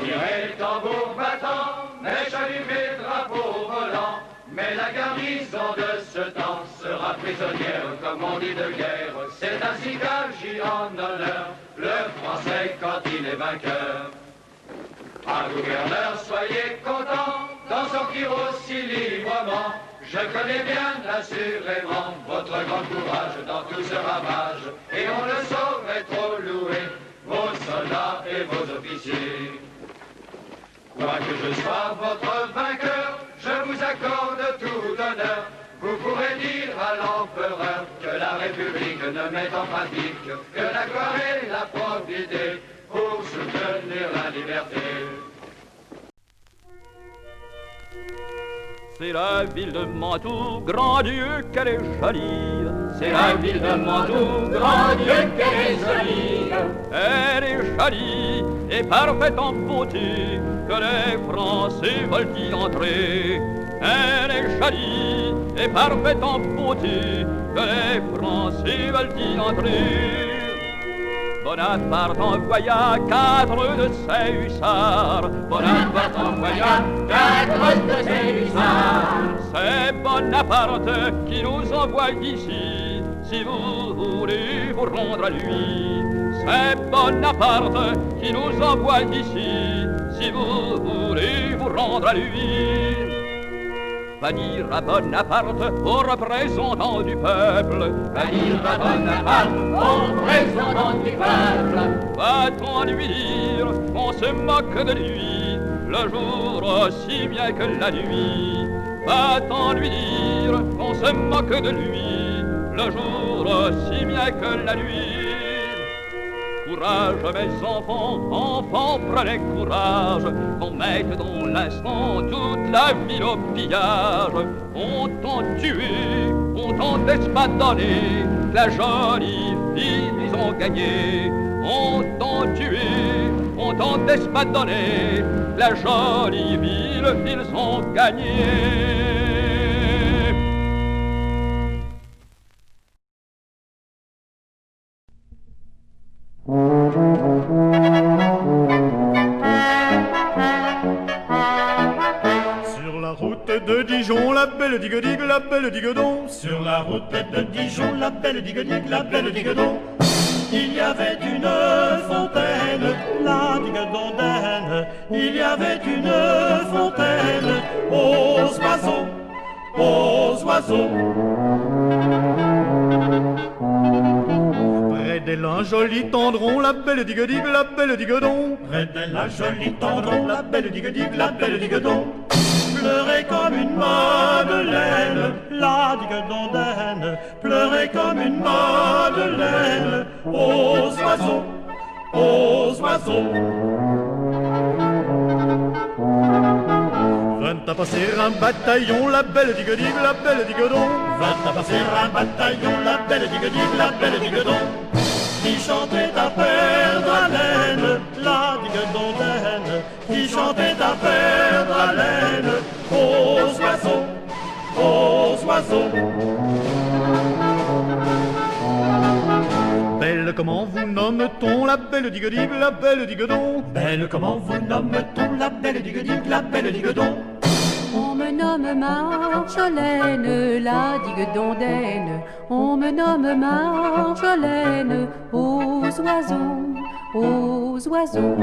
tirer tambour battant, mèche allumée, drapeau volant. Mais la garnison de ce temps sera prisonnière, comme on dit de guerre. C'est ainsi qu'agit en honneur le Français quand il est vainqueur. Un gouverneur, soyez content d'en sortir aussi librement. Je connais bien, assurément, votre grand courage dans tout ce ravage. Et on ne saurait trop louer vos soldats et vos officiers. Quoique je sois votre vainqueur, je vous accorde tout honneur. Vous pourrez dire à l'empereur que la République ne met en pratique que la gloire et la probité pour soutenir la liberté. C'est la ville de Mantoue, grand Dieu, qu'elle est jolie. C'est la ville de Mantoue, grand Dieu, qu'elle est jolie. Elle est jolie et parfaite en beauté, que les Français veulent y entrer. Elle est jolie et parfaite en beauté, que les Français veulent y entrer. Bonaparte envoya 4 de ses hussards. Bonaparte envoya 4 de ses hussards. C'est Bonaparte qui nous envoie ici, si vous voulez vous rendre à lui. C'est Bonaparte qui nous envoie ici, si vous voulez vous rendre à lui. Va dire à Bonaparte, au représentant du peuple. Va dire à Bonaparte, au représentant du peuple. Va-t-on lui dire qu'on se moque de lui, le jour aussi bien que la nuit. Va-t-on lui dire qu'on se moque de lui, le jour aussi bien que la nuit. Courage mes enfants, enfants prenez courage, qu'on mette dans l'instant toute la ville au pillage. On t'en tué, on t'en espadonné, la jolie ville ils ont gagné. On t'en tué, on t'en espadonné, la jolie ville ils ont gagné. Sur la route de Dijon, la belle digue-digue, la belle digue-don. Sur la route de Dijon, la belle digue-digue, la belle digue-don. Il y avait une fontaine, la digue d'Ondaine. Il y avait une fontaine, aux oiseaux, aux oiseaux. Près d'elle un joli tendron, la belle digue-digue, la belle digue-don. Près de la jolie tendron, la belle digue-digue, la belle digue-don. Pleurait comme une madeleine, la digue d'Ondaine. Pleurait comme une madeleine, aux oiseaux, aux oiseaux. Vint à passer un bataillon, la belle digue-digue, la belle digue-don. Vint à passer un bataillon, la belle digue-digue, la belle digue-don. Qui chantait à perdre haleine, la digue d'Ondaine. Qui chantait à perdre haleine, aux oiseaux, aux oiseaux. Belle, comment vous nomme-t-on, la belle digue-digue, la belle digue-don. Belle, comment vous nomme-t-on, la belle digue-digue, la belle digue-don. On me nomme Marjolaine, la digue d'Ondaine. On me nomme Marjolaine, aux oiseaux, aux oiseaux.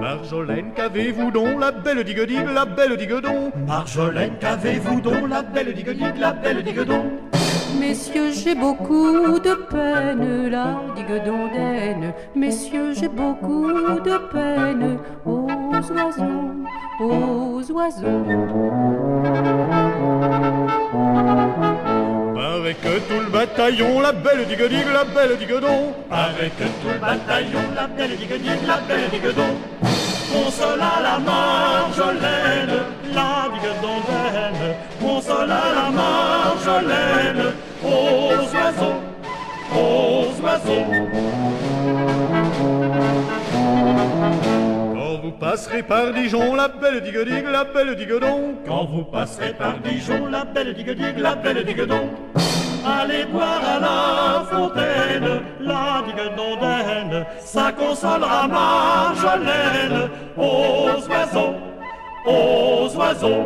Marjolaine, qu'avez-vous donc, la belle digue-digue, la belle digue-don. Marjolaine, qu'avez-vous donc, la belle digue-digue, la belle digue-don. Messieurs, j'ai beaucoup de peine, la digue d'Ondaine. Messieurs, j'ai beaucoup de peine, aux oiseaux, aux oiseaux. Paraît que tout le bataillon, la belle digue-digue, la belle digue-don. Paraît que tout le bataillon, la belle digue-digue, la belle digue-don. Console à la Marjolaine, la digue d'Ondaine. Console à la Marjolaine, aux oiseaux, aux oiseaux. Quand vous passerez par Dijon, la belle digue-digue, la belle digue-don. Quand vous passerez par Dijon, la belle digue-digue, la belle digue-don. Allez boire à la fontaine, la digue digue d'Ondaine, ça consolera Marjolaine. Aux oiseaux, aux oiseaux.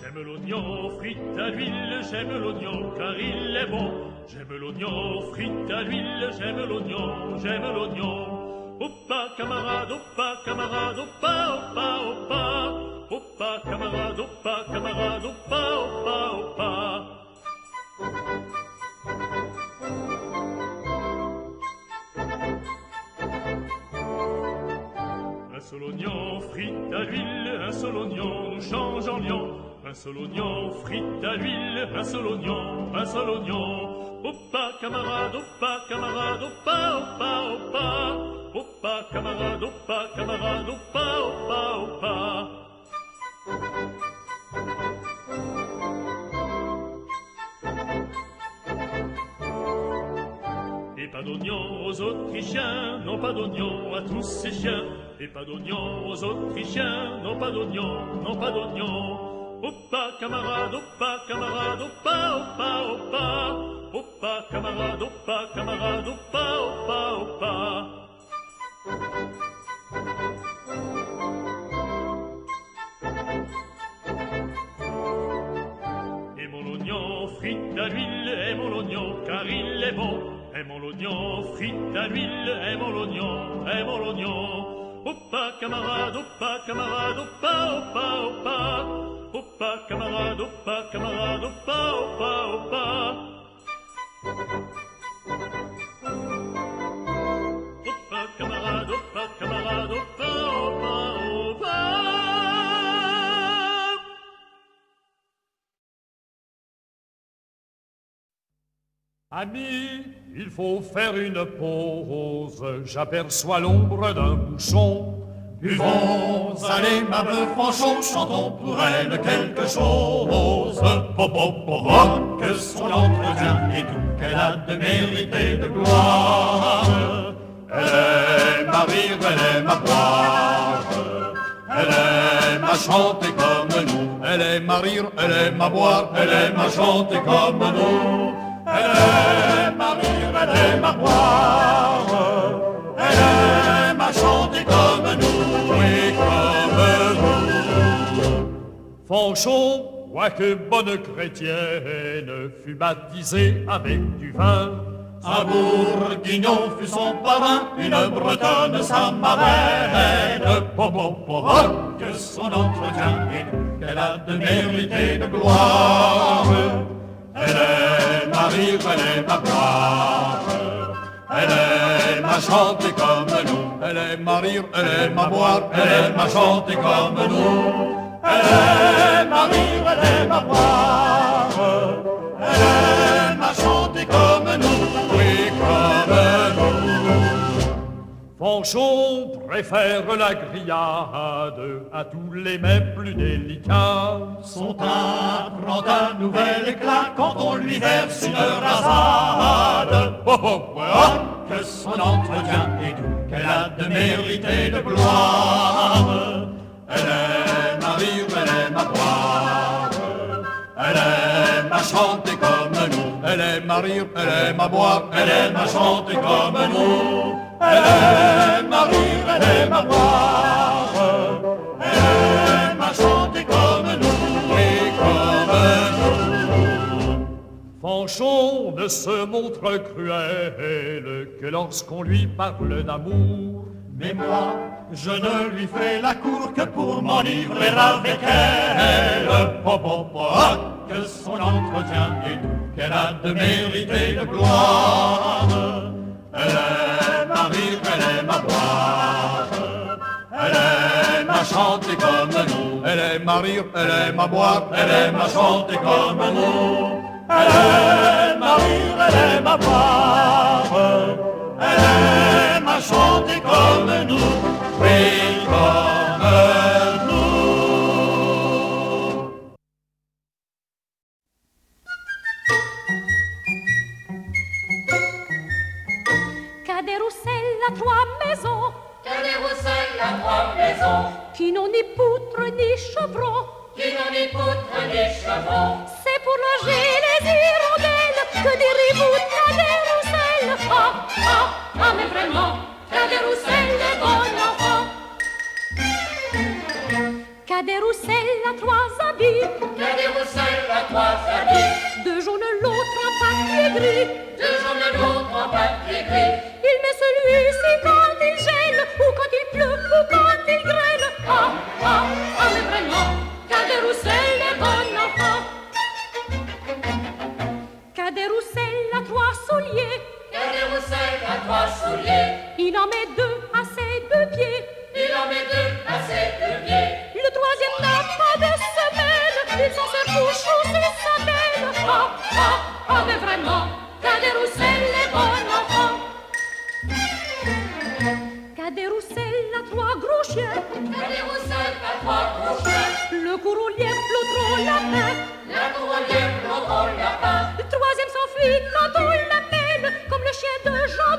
J'aime l'oignon frit à l'huile, j'aime l'oignon car il est bon. J'aime l'oignon frit à l'huile, j'aime l'oignon, j'aime l'oignon. Oppa camarade, oppa camarade, oppa, oppa, oppa. Oppa camarade, oppa camarade, oppa, oppa, oppa. Un seul oignon frit à l'huile, un seul oignon nous change en lion. Un seul oignon frit à l'huile, un seul oignon, un seul oignon. Oppa camarade, oppa camarade, oppa, oppa, oppa. Oppa camarade, oppa camarade, oppa, oppa, oppa. Et pas d'oignon aux Autrichiens, non pas d'oignon à tous ces chiens. Et pas d'oignon aux Autrichiens, non pas d'oignon, non pas d'oignon. Oppa camarade, oppa camarade, oppa, oppa, oppa. Oppa camarade, oppa camarade, oppa, oppa, oppa. Et mon oignon frit à l'huile, et mon oignon car il est bon. Et mon oignon frit à l'huile, et mon oignon, et mon oignon. Oppa camarade, oppa camarade, oppa, oppa, oppa. Oppa camarade, oppa camarade, oppa, oppa, oppa. Oppa camarade, oppa camarade, oppa, oppa, oppa. Amis, il faut faire une pause. J'aperçois l'ombre d'un bouchon. Buvons, allez, ma veuve Fanchon, chantons pour elle quelque chose. Pop, pop, pop, que son entretien et tout qu'elle a de mérité de gloire. Elle aime à rire, elle aime à boire. Elle aime à chanter comme nous. Elle aime à rire, elle aime à boire. Elle aime à chanter comme nous. Elle aime à rire, elle aime à boire. Elle aime à chanter comme nous, oui, comme nous. Fanchon, quoique bonne chrétienne, fut baptisée avec du vin. Un bourguignon fut son parrain, une bretonne sa marraine. Pop, pop, pop, que son entretien et tout qu'elle a de mérité de gloire. Elle aime à rire, elle aime à boire. Elle aime à chanter comme nous. Elle aime à rire, elle aime à boire. Elle aime à chanter comme nous. Elle aime à rire, elle aime à boire. Elle aime à chanter comme nous. Oui, comme nous. Fanchon préfère la grillade à tous les mets plus délicats. Son teint prend un nouvel éclat quand on lui verse une rasade. Oh, oh, oh, oh, que son entretien et tout qu'elle a de mérité de gloire. Elle aime à rire, elle aime à boire. Elle aime à chanter comme nous. Elle aime à rire, elle aime à boire. Elle aime à chanter comme nous. Elle aime à rire, elle aime à boire. Elle aime à chanter comme nous, oui, comme nous. Fanchon ne se montre cruel que lorsqu'on lui parle d'amour. Mais moi, je ne lui fais la cour que pour m'enivrer avec elle. Pop, pop, pop, que son entretien et tout qu'elle a de mérité de gloire. Elle aime à rire, elle aime à boire. Elle aime à chanter comme nous. Elle aime à rire, elle aime à boire. Elle aime à chanter comme nous. Elle aime à rire, elle aime à boire. Elle aime à chanter comme nous. Oui, comme nous. Cadet Roussel à 3 maisons. Cadet Roussel a 3 maisons. Qui n'ont ni poutre ni chevrons. Qui n'ont ni poutre ni chevrons. C'est pour loger les hirondelles que direz-vous, Cadet Roussel? Ah, ah, ah, mais vraiment, Cadet Roussel est bon enfant. Cadet Roussel a 3 habits. Cadet Roussel a 3 habits. 2 jaunes, l'autre en papier gris. 2 jaunes, l'autre en papier gris. Il met celui-ci quand il gèle, ou quand il pleut, ou quand il grêle. Ah, ah, ah, mais vraiment, Cadet Roussel est bon enfant. Cadet Roussel a 3 souliers. Cadet Roussel a 3 souliers. Il en met 2 à ses 2 pieds. Il en met 2 à ses 2 pieds. Le 3e n'a pas de semelle. Il s'en se couche ou se s'appelle. Ah, ah, ah, mais vraiment, Cadet Roussel est bon enfant. Cadet Roussel a 3 gros chiens. Cadet Roussel a 3 gros chiens. Le courroux lièvre, l'autre au lapin. La cour au lièvre, l'autre au lapin. Le 3e s'enfuit quand on l'appelle, comme le chien de Jean